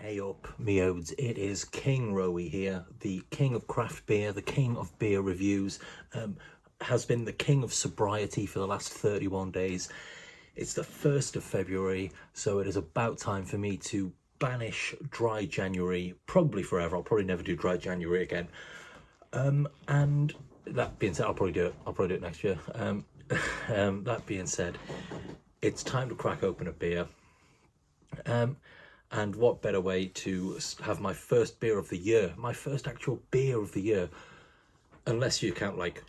Hey up, me odes. It is King Wroey here, the king of craft beer, the king of beer reviews, has been the king of sobriety for the last 31 days. It's the 1st of February, so it is about time for me to banish dry January, probably forever. I'll probably never do dry January again. And that being said, I'll probably do it next year. That being said, it's time to crack open a beer. And what better way to have my first beer of the year, my first actual beer of the year, unless you count like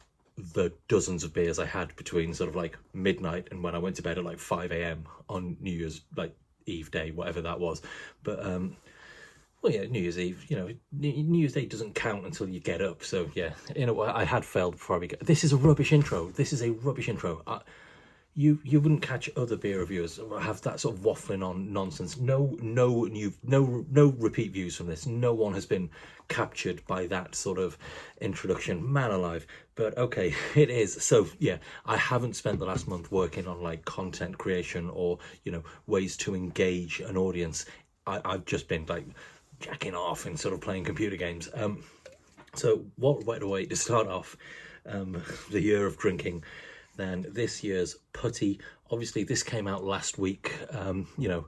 the dozens of beers I had between sort of like midnight and when I went to bed at like 5 a.m. on New Year's like Eve day, whatever that was. But well, yeah, New Year's Eve, you know, New Year's Day doesn't count until you get up. So yeah, in a way, I had failed before I began. This is a rubbish intro. This is a rubbish intro. You wouldn't catch other beer reviewers have that sort of waffling on nonsense. No repeat views from this. No one has been captured by that sort of introduction. Man alive. But okay, it is. So yeah, I haven't spent the last month working on like content creation or, you know, ways to engage an audience. I've just been like jacking off and sort of playing computer games. So what better way to start off the year of drinking than this year's Putty. Obviously, this came out last week. You know,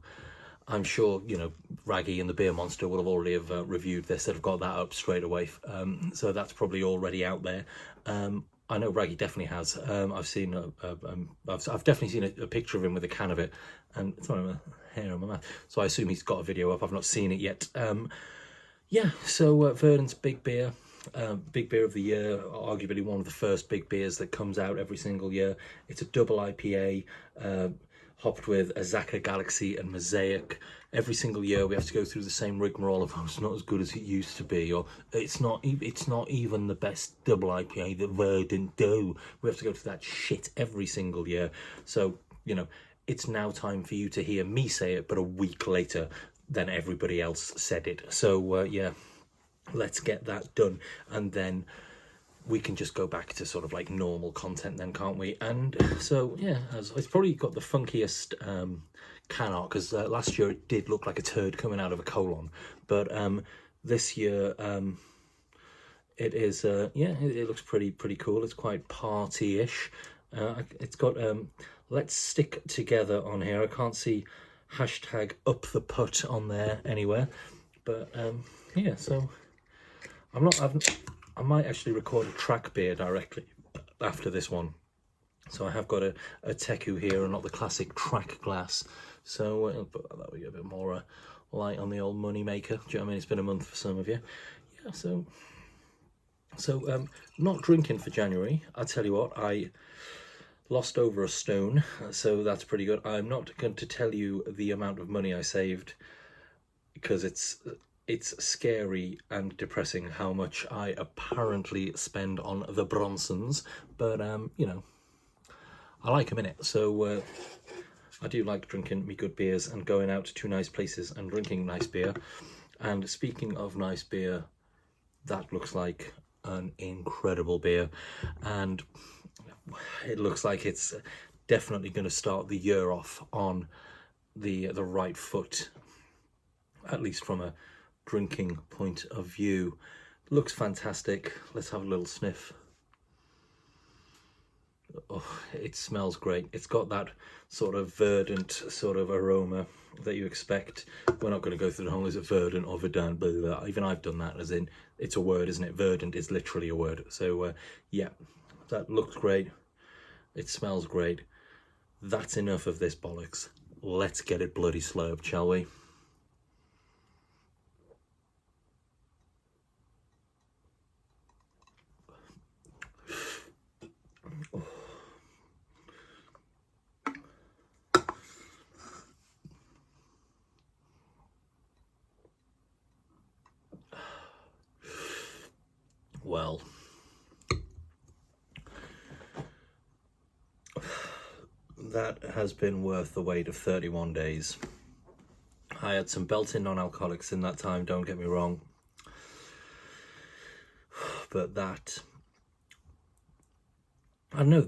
I'm sure, you know, Raggy and the Beer Monster will have already have reviewed this. They've got that up straight away. So that's probably already out there. I know Raggy definitely has. I've seen, I've definitely seen a picture of him with a can of it, and it's on my hair on my mouth. So I assume he's got a video up. I've not seen it yet. Yeah. So Verdant's big beer. Big beer of the year, arguably one of the first big beers that comes out every single year. It's a double IPA, hopped with Azaka Galaxy and Mosaic. Every single year we have to go through the same rigmarole of, oh, it's not as good as it used to be, or it's not even the best double IPA that Verdant do. We have to go through that shit every single year. So, you know, it's now time for you to hear me say it, but a week later than everybody else said it. So yeah, let's get that done, and then we can just go back to sort of like normal content then, can't we? And so yeah, it's probably got the funkiest can art, because last year it did look like a turd coming out of a colon, but this year it is yeah, it looks pretty cool. It's quite party-ish. It's got let's stick together on here. I can't see hashtag up the put on there anywhere, but yeah, so I might actually record a track beer directly after this one. So I have got a Teku here and not the classic track glass. So that will get a bit more light on the old money maker. Do you know what I mean? It's been a month for some of you. Yeah, so not drinking for January. I tell you what, I lost over a stone, so that's pretty good. I'm not going to tell you the amount of money I saved, because it's scary and depressing how much I apparently spend on the Bronsons, but you know, I like them in it. So I do like drinking me good beers and going out to nice places and drinking nice beer. And speaking of nice beer, that looks like an incredible beer, and it looks like it's definitely going to start the year off on the right foot, at least from a drinking point of view. Looks fantastic. Let's have a little sniff. Oh, it smells great. It's got that sort of verdant sort of aroma that you expect. We're not going to go through the whole, is it verdant or verdant, blah, blah, blah. Even I've done that, as in it's a word, isn't it? Verdant is literally a word. So yeah, that looks great. It smells great. That's enough of this bollocks. Let's get it bloody slurped, shall we? Well, that has been worth the wait of 31 days. I had some belting non-alcoholics in that time, don't get me wrong, but that, I don't know,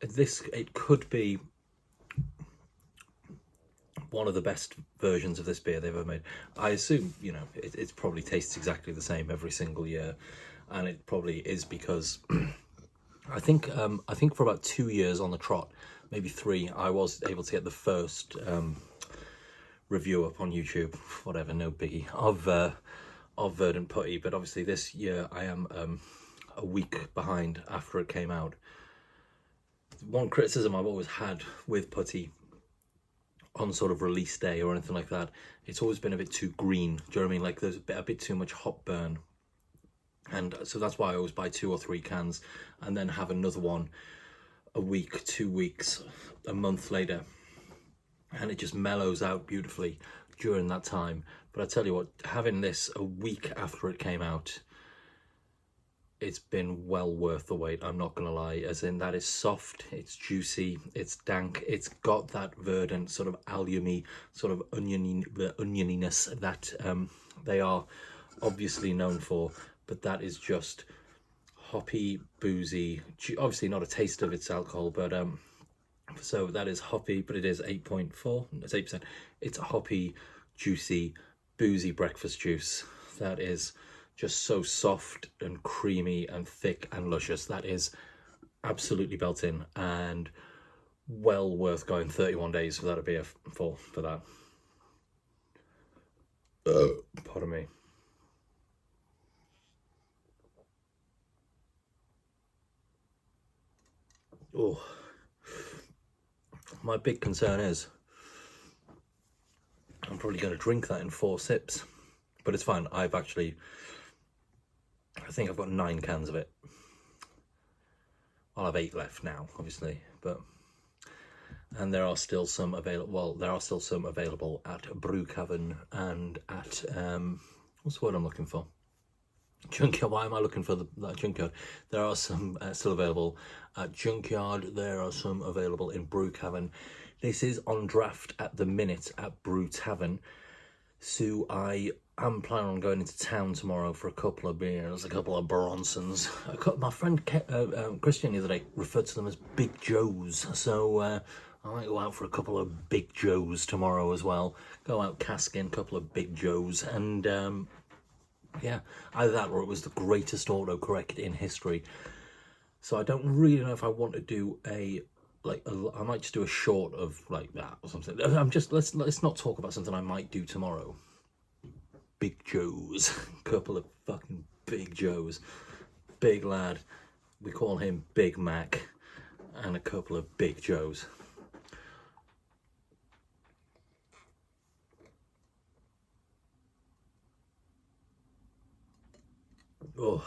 it could be one of the best versions of this beer they've ever made. I assume, you know, it probably tastes exactly the same every single year, and it probably is because I think for about 2 years on the trot, maybe 3, I was able to get the first review up on YouTube, whatever, no biggie, of Verdant Putty. But obviously this year I am a week behind after it came out. One criticism I've always had with Putty on sort of release day or anything like that, it's always been a bit too green. Do you know what I mean? Like there's a bit too much hop burn. And so that's why I always buy 2 or 3 cans and then have another one a week, 2 weeks, a month later. And it just mellows out beautifully during that time. But I tell you what, having this a week after it came out, it's been well worth the wait, I'm not gonna lie. As in, that is soft, it's juicy, it's dank, it's got that verdant sort of alliumy, sort of onioniness that they are obviously known for. But that is just hoppy, boozy, obviously not a taste of its alcohol, but so that is hoppy, but it is 8.4, it's 8%. It's a hoppy, juicy, boozy breakfast juice that is just so soft and creamy and thick and luscious. That is absolutely built-in and well worth going 31 days without a beer for that. Pardon me. Oh, my big concern is I'm probably going to drink that in 4 sips, but it's fine. I think I've got 9 cans of it. I'll have 8 left now, obviously, and there are still some available. Well, there are still some available at Brew Cavern and at what's the word I'm looking for? Junkyard. Why am I looking for that Junkyard? There are some still available at Junkyard. There are some available in Brew Cavern. This is on draft at the minute at Brew Tavern. So I am planning on going into town tomorrow for a couple of beers, a couple of Bronsons. My friend Christian the other day referred to them as Big Joes. So I might go out for a couple of Big Joes tomorrow as well. Go out casking a couple of Big Joes and yeah, either that or it was the greatest autocorrect in history. So I don't really know if I want to do I might just do a short of like that or something. Let's not talk about something I might do tomorrow. Big Joes, couple of fucking Big Joes, big lad. We call him Big Mac, and a couple of Big Joes. Oh,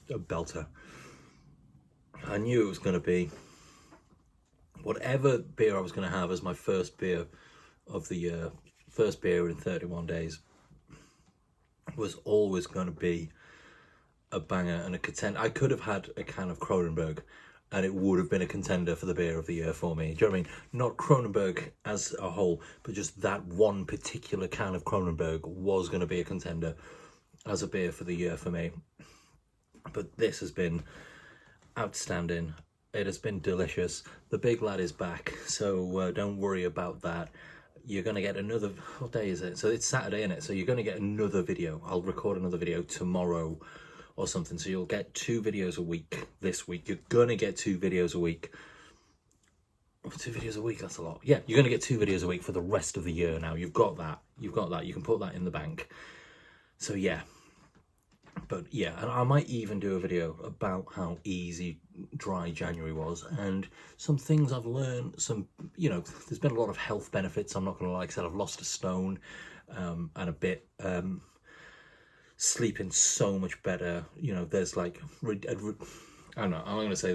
a belter. I knew it was going to be whatever beer I was going to have as my first beer of the year, first beer in 31 days, was always going to be a banger and a contender. I could have had a can of Kronenberg and it would have been a contender for the beer of the year for me. Do you know what I mean? Not Kronenberg as a whole, but just that one particular can of Kronenberg was going to be a contender as a beer for the year for me. But this has been outstanding. It has been delicious. The big lad is back, so don't worry about that. You're going to get another, what day is it? So it's Saturday, isn't it? So you're going to get another video. I'll record another video tomorrow or something. So you'll get 2 videos a week this week. You're going to get 2 videos a week. Oh, 2 videos a week, that's a lot. Yeah, you're going to get 2 videos a week for the rest of the year now. You've got that. You've got that. You can put that in the bank. So yeah. But yeah, and I might even do a video about how easy dry January was and some things I've learned. Some, you know, there's been a lot of health benefits. I'm not going to lie. I said I've lost a stone and a bit. Sleeping so much better. You know, there's like, I don't know. I'm going to say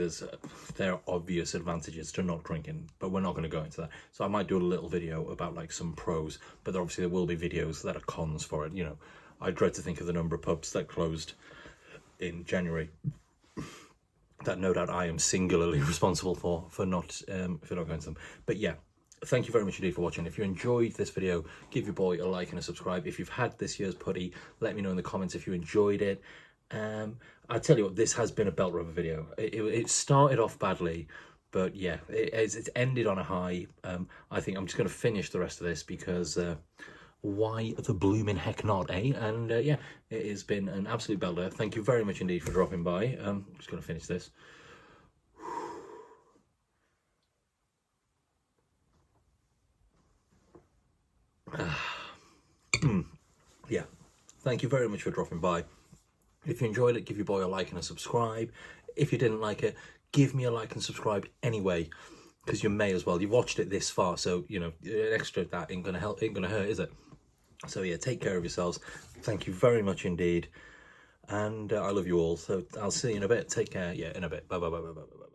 there are obvious advantages to not drinking, but we're not going to go into that. So I might do a little video about like some pros, but obviously there will be videos that are cons for it. You know, I dread to think of the number of pubs that closed in January that no doubt I am singularly responsible for not if you're not going to them. But yeah, thank you very much indeed for watching. If you enjoyed this video, give your boy a like and a subscribe. If you've had this year's Putty, let me know in the comments if you enjoyed it. I tell you what, this has been a belter of a video. It started off badly, But yeah, it's ended on a high. I think I'm just going to finish the rest of this because why the blooming heck not, eh? And yeah, it has been an absolute belter. Thank you very much indeed for dropping by. I'm just going to finish this. Yeah, thank you very much for dropping by. If you enjoyed it, give your boy a like and a subscribe. If you didn't like it, give me a like and subscribe anyway, because you may as well. You've watched it this far, so you know an extra of that ain't gonna help, ain't gonna hurt, is it? So yeah, take care of yourselves. Thank you very much indeed, and I love you all. So I'll see you in a bit. Take care. Yeah, in a bit. Bye bye bye bye bye bye.